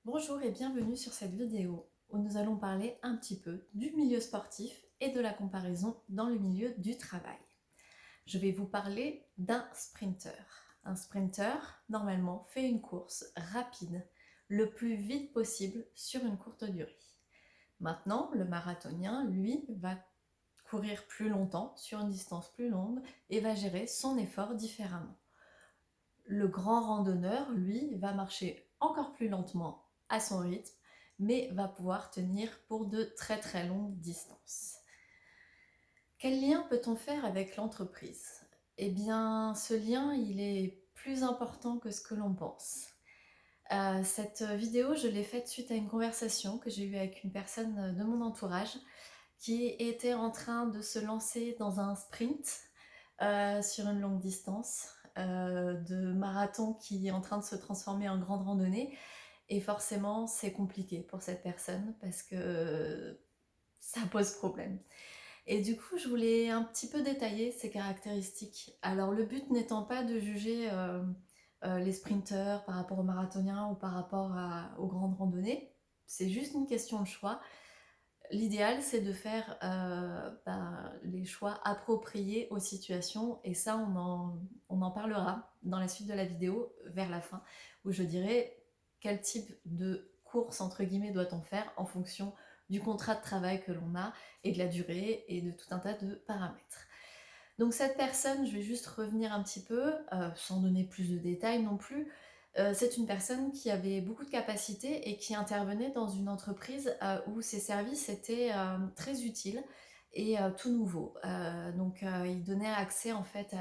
Bonjour et bienvenue sur cette vidéo où nous allons parler un petit peu du milieu sportif et de la comparaison dans le milieu du travail. Je vais vous parler d'un sprinter. Un sprinter, normalement, fait une course rapide, le plus vite possible sur une courte durée. Maintenant, le marathonien, lui, va courir plus longtemps, sur une distance plus longue, et va gérer son effort différemment. Le grand randonneur, lui, va marcher encore plus lentement à son rythme, mais va pouvoir tenir pour de très très longues distances. Quel lien peut-on faire avec l'entreprise? Eh bien, ce lien, il est plus important que ce que l'on pense. Cette vidéo, je l'ai faite suite à une conversation que j'ai eue avec une personne de mon entourage qui était en train de se lancer dans un sprint sur une longue distance, de marathon qui est en train de se transformer en grande randonnée. Et forcément, c'est compliqué pour cette personne parce que ça pose problème. Et du coup, je voulais un petit peu détailler ses caractéristiques. Alors, le but n'étant pas de juger les sprinteurs par rapport aux marathoniens ou par rapport aux grandes randonnées, c'est juste une question de choix. L'idéal, c'est de faire les choix appropriés aux situations, et ça, on en parlera dans la suite de la vidéo, vers la fin, où je dirai quel type de course, entre guillemets, doit-on faire en fonction du contrat de travail que l'on a, et de la durée, et de tout un tas de paramètres. Donc cette personne, je vais juste revenir un petit peu, sans donner plus de détails non plus. C'est une personne qui avait beaucoup de capacités et qui intervenait dans une entreprise où ses services étaient très utiles et tout nouveaux. Il donnait accès en fait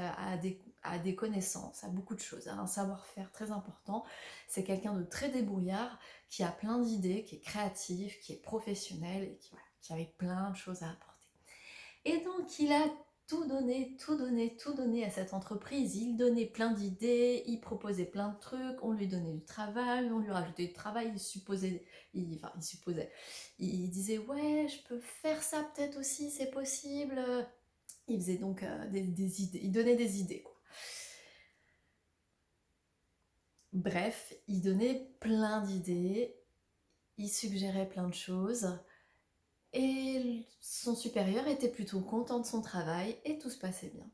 à des connaissances, à beaucoup de choses, à un savoir-faire très important. C'est quelqu'un de très débrouillard, qui a plein d'idées, qui est créatif, qui est professionnel et qui avait plein de choses à apporter. Et donc, il a tout donné, tout donné, tout donné à cette entreprise. Il donnait plein d'idées, il proposait plein de trucs, on lui donnait du travail, on lui rajoutait du travail, il disait ouais, je peux faire ça peut-être aussi, c'est possible. Il faisait donc des idées, il donnait des idées, quoi. Bref, il donnait plein d'idées, il suggérait plein de choses. Et son supérieur était plutôt content de son travail et tout se passait bien.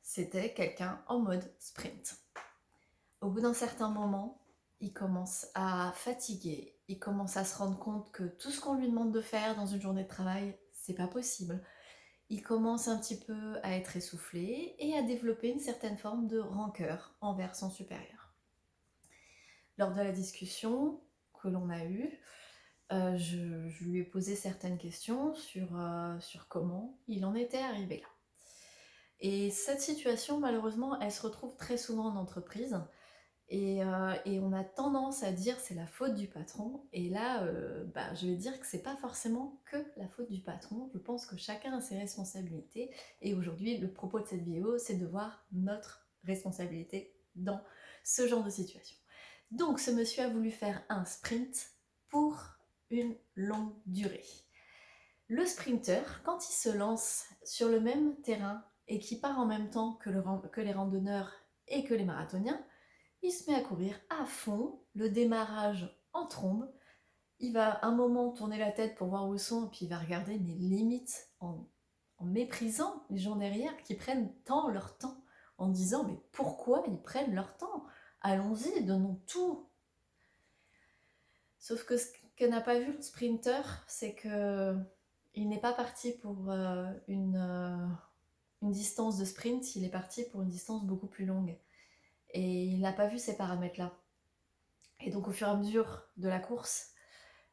C'était quelqu'un en mode sprint. Au bout d'un certain moment, il commence à fatiguer, il commence à se rendre compte que tout ce qu'on lui demande de faire dans une journée de travail, c'est pas possible. Il commence un petit peu à être essoufflé et à développer une certaine forme de rancœur envers son supérieur. Lors de la discussion que l'on a eue, je lui ai posé certaines questions sur comment il en était arrivé là. Et cette situation, malheureusement, elle se retrouve très souvent en entreprise. Et on a tendance à dire c'est la faute du patron. Et là, je vais dire que c'est pas forcément que la faute du patron. Je pense que chacun a ses responsabilités. Et aujourd'hui, le propos de cette vidéo, c'est de voir notre responsabilité dans ce genre de situation. Donc, ce monsieur a voulu faire un sprint pour une longue durée. Le sprinter, quand il se lance sur le même terrain et qui part en même temps que les randonneurs et que les marathoniens, il se met à courir à fond, le démarrage en trombe. Il va un moment tourner la tête pour voir où ils sont, puis il va regarder, mais limite en méprisant les gens derrière qui prennent tant leur temps, en disant mais pourquoi ils prennent leur temps? Allons-y, donnons tout. Sauf que ce que n'a pas vu le sprinter, c'est que il n'est pas parti pour une distance de sprint, il est parti pour une distance beaucoup plus longue. Et il n'a pas vu ces paramètres-là. Et donc au fur et à mesure de la course,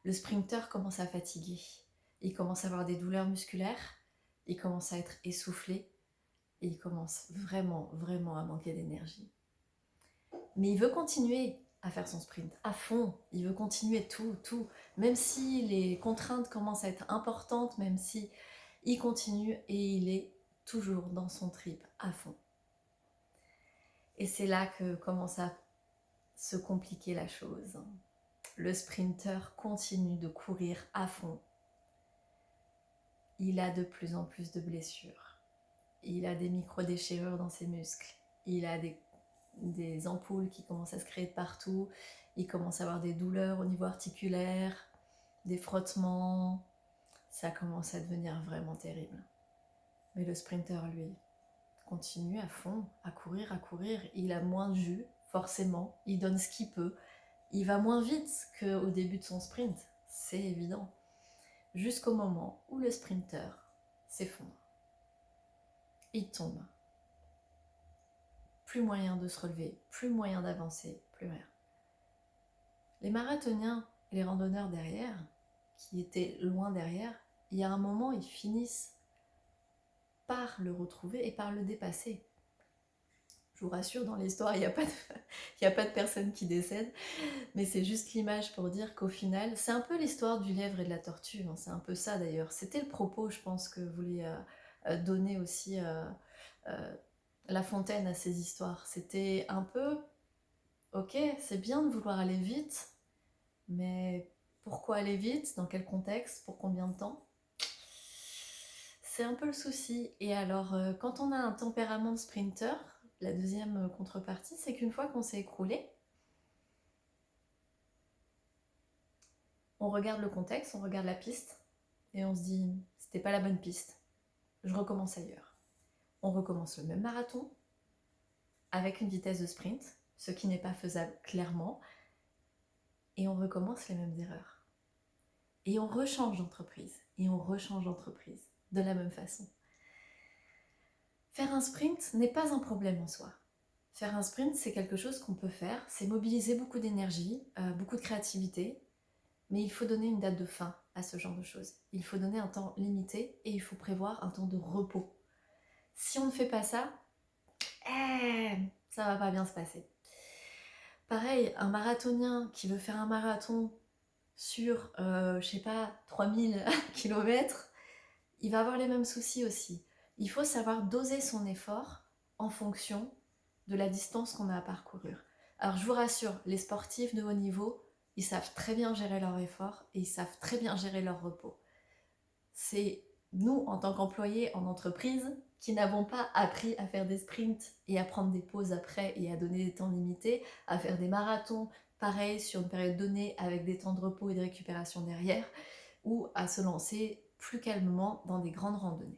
le sprinter commence à fatiguer. Il commence à avoir des douleurs musculaires, il commence à être essoufflé, et il commence vraiment, vraiment à manquer d'énergie. Mais il veut continuer à faire son sprint à fond, il veut continuer tout. Même si les contraintes commencent à être importantes, même si il continue et il est toujours dans son trip à fond. Et c'est là que commence à se compliquer la chose. Le sprinter continue de courir à fond. Il a de plus en plus de blessures. Il a des micro-déchirures dans ses muscles. Il a des des ampoules qui commencent à se créer de partout, il commence à avoir des douleurs au niveau articulaire, des frottements, ça commence à devenir vraiment terrible. Mais le sprinter, lui, continue à fond, à courir, il a moins de jus, forcément, il donne ce qu'il peut, il va moins vite qu'au début de son sprint, c'est évident, jusqu'au moment où le sprinter s'effondre. Il tombe. Plus moyen de se relever, plus moyen d'avancer, plus rien. Les marathoniens et les randonneurs derrière, qui étaient loin derrière, il y a un moment, ils finissent par le retrouver et par le dépasser. Je vous rassure, dans l'histoire, il n'y a pas de personne qui décède, mais c'est juste l'image pour dire qu'au final, c'est un peu l'histoire du lièvre et de la tortue, hein, c'est un peu ça d'ailleurs. C'était le propos, je pense, que voulait donner aussi La Fontaine à ces histoires. C'était un peu, ok, c'est bien de vouloir aller vite, mais pourquoi aller vite? Dans quel contexte? Pour combien de temps? C'est un peu le souci. Et alors, quand on a un tempérament de sprinter, la deuxième contrepartie, c'est qu'une fois qu'on s'est écroulé, on regarde le contexte, on regarde la piste, et on se dit, c'était pas la bonne piste, je recommence ailleurs. On recommence le même marathon, avec une vitesse de sprint, ce qui n'est pas faisable clairement, et on recommence les mêmes erreurs. Et on rechange d'entreprise, de la même façon. Faire un sprint n'est pas un problème en soi. Faire un sprint, c'est quelque chose qu'on peut faire, c'est mobiliser beaucoup d'énergie, beaucoup de créativité, mais il faut donner une date de fin à ce genre de choses. Il faut donner un temps limité et il faut prévoir un temps de repos. Si on ne fait pas ça, ça va pas bien se passer. Pareil, un marathonien qui veut faire un marathon sur, je sais pas, 3000 km, il va avoir les mêmes soucis aussi. Il faut savoir doser son effort en fonction de la distance qu'on a à parcourir. Alors je vous rassure, les sportifs de haut niveau, ils savent très bien gérer leur effort et ils savent très bien gérer leur repos. C'est nous, en tant qu'employés en entreprise, qui n'avons pas appris à faire des sprints et à prendre des pauses après et à donner des temps limités, à faire des marathons, pareil, sur une période donnée avec des temps de repos et de récupération derrière, ou à se lancer plus calmement dans des grandes randonnées.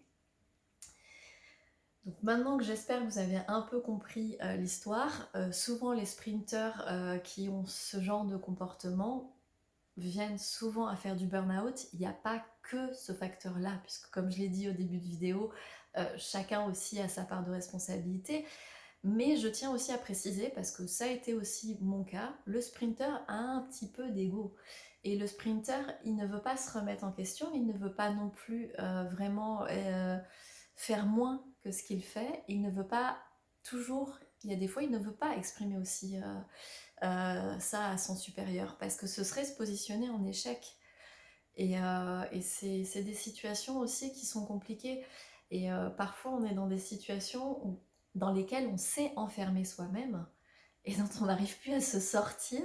Donc maintenant que j'espère que vous avez un peu compris l'histoire, souvent les sprinters qui ont ce genre de comportement viennent souvent à faire du burn-out. Il n'y a pas que ce facteur-là, puisque comme je l'ai dit au début de vidéo, chacun aussi a sa part de responsabilité. Mais je tiens aussi à préciser, parce que ça a été aussi mon cas, le sprinter a un petit peu d'ego. Et le sprinter, il ne veut pas se remettre en question, il ne veut pas non plus vraiment faire moins que ce qu'il fait. Il ne veut pas toujours, il y a des fois, il ne veut pas exprimer aussi ça à son supérieur, parce que ce serait se positionner en échec. Et c'est des situations aussi qui sont compliquées. Et parfois, on est dans des situations dans lesquelles on s'est enfermé soi-même et dont on n'arrive plus à se sortir,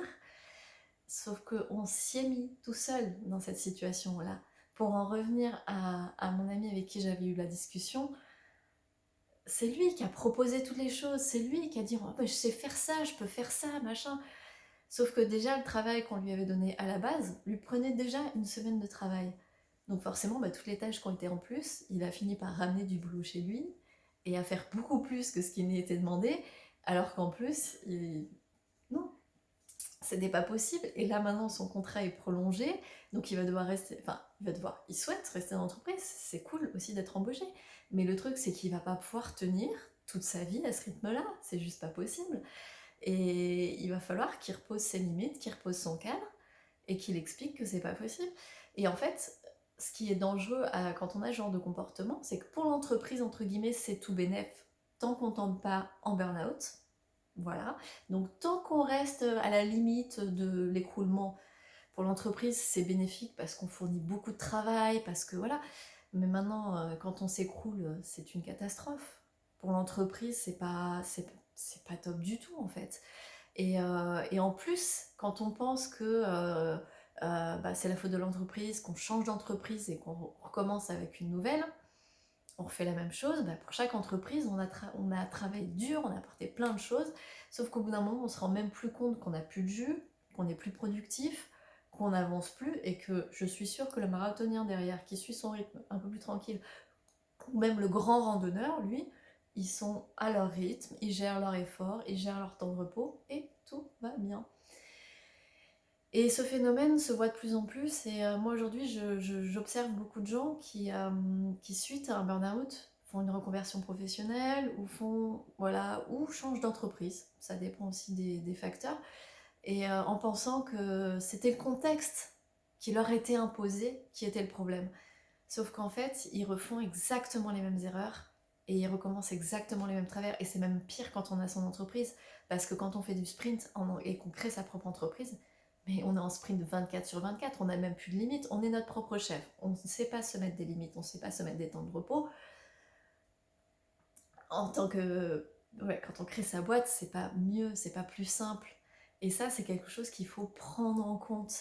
sauf qu'on s'y est mis tout seul dans cette situation-là. Pour en revenir à mon ami avec qui j'avais eu la discussion, c'est lui qui a proposé toutes les choses, c'est lui qui a dit oh, je sais faire ça, je peux faire ça, machin. Sauf que déjà, le travail qu'on lui avait donné à la base lui prenait déjà une semaine de travail. Donc forcément, toutes les tâches qui ont été en plus, il a fini par ramener du boulot chez lui et à faire beaucoup plus que ce qui lui était demandé, alors qu'en plus, non, c'était pas possible. Et là maintenant, son contrat est prolongé, donc il va devoir rester, il souhaite rester dans l'entreprise, c'est cool aussi d'être embauché. Mais le truc, c'est qu'il va pas pouvoir tenir toute sa vie à ce rythme-là, c'est juste pas possible. Et il va falloir qu'il repose ses limites, qu'il repose son cadre et qu'il explique que c'est pas possible. Et en fait, ce qui est dangereux quand on a ce genre de comportement, c'est que pour l'entreprise, entre guillemets, c'est tout bénef tant qu'on tombe pas en burn-out. Voilà. Donc tant qu'on reste à la limite de l'écroulement, pour l'entreprise, c'est bénéfique parce qu'on fournit beaucoup de travail, parce que voilà. Mais maintenant, quand on s'écroule, c'est une catastrophe. Pour l'entreprise, c'est pas top du tout en fait. Et en plus, quand on pense que c'est la faute de l'entreprise, qu'on change d'entreprise et qu'on recommence avec une nouvelle, on refait la même chose, bah, pour chaque entreprise, on a travaillé dur, on a apporté plein de choses, sauf qu'au bout d'un moment, on se rend même plus compte qu'on n'a plus de jus, qu'on n'est plus productif, qu'on n'avance plus, et que je suis sûre que le marathonien derrière, qui suit son rythme un peu plus tranquille, ou même le grand randonneur, lui, ils sont à leur rythme, ils gèrent leur effort, ils gèrent leur temps de repos, et tout va bien. Et ce phénomène se voit de plus en plus, et moi aujourd'hui j'observe beaucoup de gens qui suite à un burn-out font une reconversion professionnelle ou voilà, ou changent d'entreprise, ça dépend aussi des facteurs, et en pensant que c'était le contexte qui leur était imposé qui était le problème. Sauf qu'en fait, ils refont exactement les mêmes erreurs et ils recommencent exactement les mêmes travers, et c'est même pire quand on a son entreprise, parce que quand on fait du sprint et qu'on crée sa propre entreprise, mais on est en sprint 24/24, on n'a même plus de limites, on est notre propre chef, on ne sait pas se mettre des limites, on ne sait pas se mettre des temps de repos. En tant que... Ouais, quand on crée sa boîte, c'est pas mieux, c'est pas plus simple. Et ça, c'est quelque chose qu'il faut prendre en compte.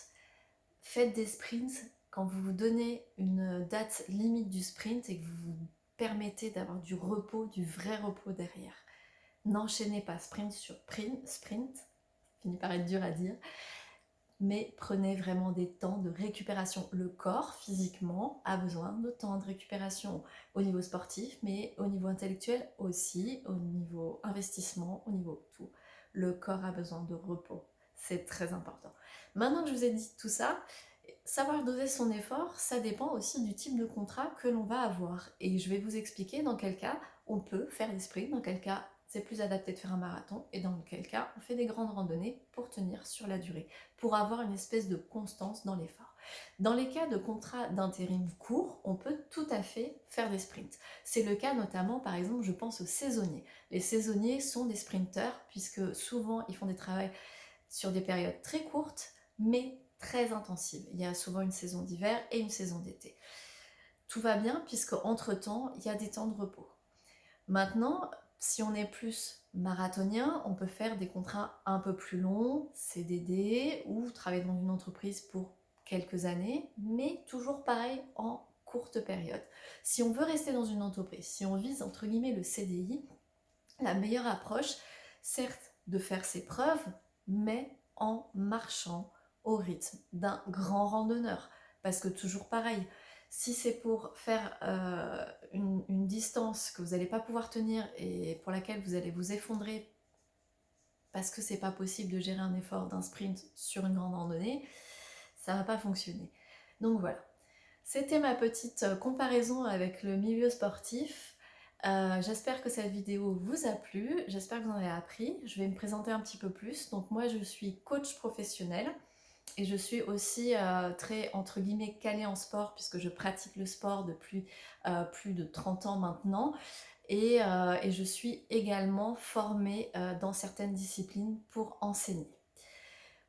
Faites des sprints quand vous vous donnez une date limite du sprint et que vous vous permettez d'avoir du repos, du vrai repos derrière. N'enchaînez pas sprint sur sprint, finit par être dur à dire, mais prenez vraiment des temps de récupération. Le corps, physiquement, a besoin de temps de récupération au niveau sportif, mais au niveau intellectuel aussi, au niveau investissement, au niveau tout. Le corps a besoin de repos. C'est très important. Maintenant que je vous ai dit tout ça, savoir doser son effort, ça dépend aussi du type de contrat que l'on va avoir. Et je vais vous expliquer dans quel cas on peut faire des sprints, dans quel cas c'est plus adapté de faire un marathon, et dans quel cas on fait des grandes randonnées pour tenir sur la durée, pour avoir une espèce de constance dans l'effort. Dans les cas de contrats d'intérim court, on peut tout à fait faire des sprints. C'est le cas notamment, par exemple, je pense aux saisonniers. Les saisonniers sont des sprinteurs, puisque souvent ils font des travaux sur des périodes très courtes, mais très intensives. Il y a souvent une saison d'hiver et une saison d'été. Tout va bien, puisque entre-temps, il y a des temps de repos. Maintenant, si on est plus marathonien, on peut faire des contrats un peu plus longs, CDD, ou travailler dans une entreprise pour quelques années, mais toujours pareil en courte période. Si on veut rester dans une entreprise, si on vise entre guillemets le CDI, la meilleure approche, certes, de faire ses preuves, mais en marchant au rythme d'un grand randonneur. Parce que toujours pareil, si c'est pour faire une distance que vous n'allez pas pouvoir tenir et pour laquelle vous allez vous effondrer parce que c'est pas possible de gérer un effort d'un sprint sur une grande randonnée, ça va pas fonctionner. Donc voilà, c'était ma petite comparaison avec le milieu sportif. J'espère que cette vidéo vous a plu, j'espère que vous en avez appris. Je vais me présenter un petit peu plus. Donc moi je suis coach professionnel et je suis aussi très entre guillemets calée en sport, puisque je pratique le sport depuis plus de 30 ans maintenant, et je suis également formée dans certaines disciplines pour enseigner.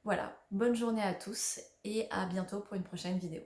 Voilà, bonne journée à tous et à bientôt pour une prochaine vidéo.